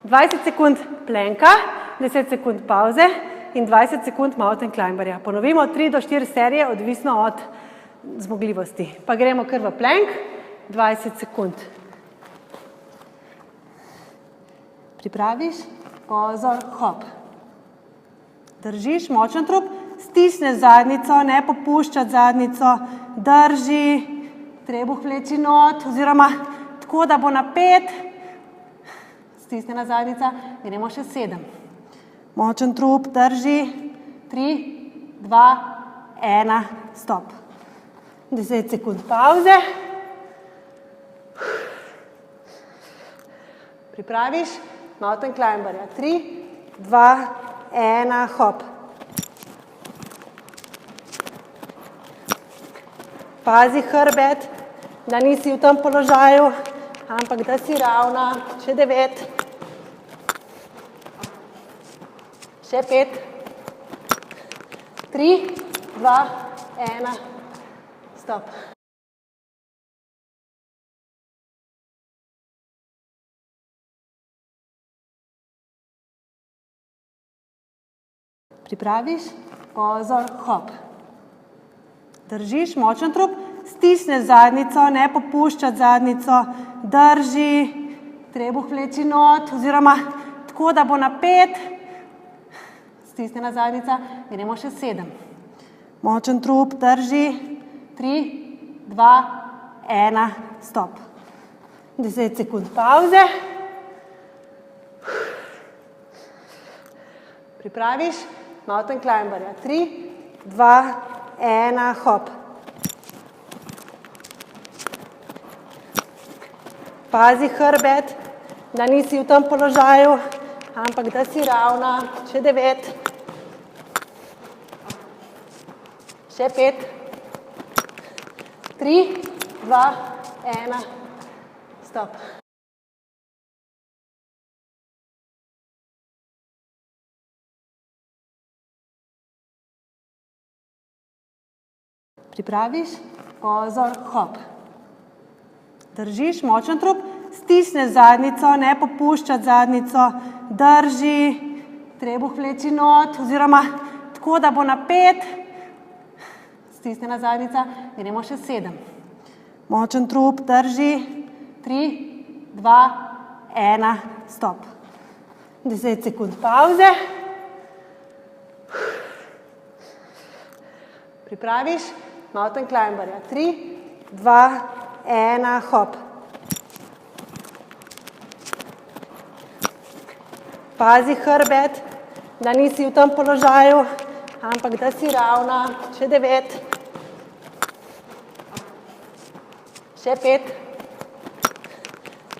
20 sekund plenka, 10 sekund pauze in 20 sekund mountain climberja. Ponovimo 3 do 4 serije, odvisno od zmogljivosti. Pa gremo kar v plank, 20 sekund. Pripraviš, pozor, hop. Držiš močen trup, stisneš zadnjico, ne popuščati zadnjico, drži, trebuh vleči not, oziroma tako, da bo napet, stisnjena zadnjica, gremo še 7. Močen trup, drži, 3, 2, 1, stop. 10 sekund pauze. Pripraviš, mountain climberja, 3, 2, 1, hop. Pazi hrbet, da nisi v tem položaju, ampak da si ravna, še 9, še 5, 3, 2, 1, stop. Pripraviš, pozor, hop. Držiš močen trup, stisneš zadnjico, ne popuščati zadnjico, drži, trebuh vleči not, oziroma tako, da bo napet, stisnjena zadnjica, gremo še 7. Močen trup, drži, 3, 2, 1, stop. 10 sekund pauze. Pripraviš, mountain climberja, 3, 2, 1, hop. Pazi hrbet, da nisi v tem položaju, ampak da si ravna, še 9, še 5, 3, 2, 1, stop. Pripraviš, pozor, hop. Držiš močen trup, stisneš zadnjico, ne popuščati zadnjico, drži, trebuh vleči not, oziroma tako, da bo napet, stisnjena zadnjica, gremo še 7. Močen trup, drži, 3, 2, 1, stop. 10 sekund pauze. Pripraviš, mountain climberja, 3, 2, 1, hop. Pazi hrbet, da nisi v tem položaju, ampak da si ravna, še 9, še 5,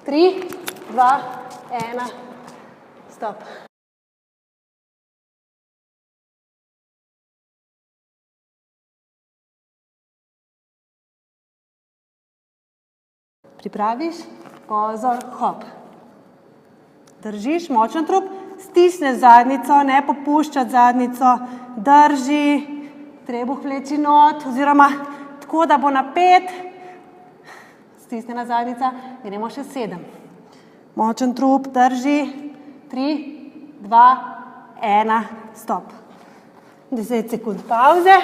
3, 2, 1, stop. Pripraviš, pozor, hop. Držiš močen trup, stisneš zadnjico, ne popuščati zadnjico, drži, trebuh vleči not, oziroma tako, da bo napet, stisnjena zadnjica, gremo še 7. Močen trup, drži, 3, 2, 1, stop. 10 sekund pauze.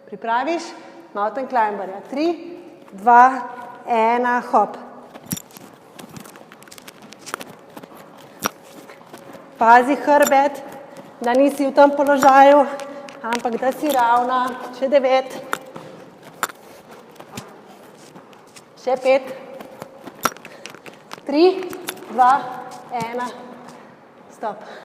Pripraviš, mountain climberja, 3, 2, 1, hop. Pazi hrbet, da nisi v tem položaju, ampak da si ravna, še 9, še 5, 3, 2, 1, stop.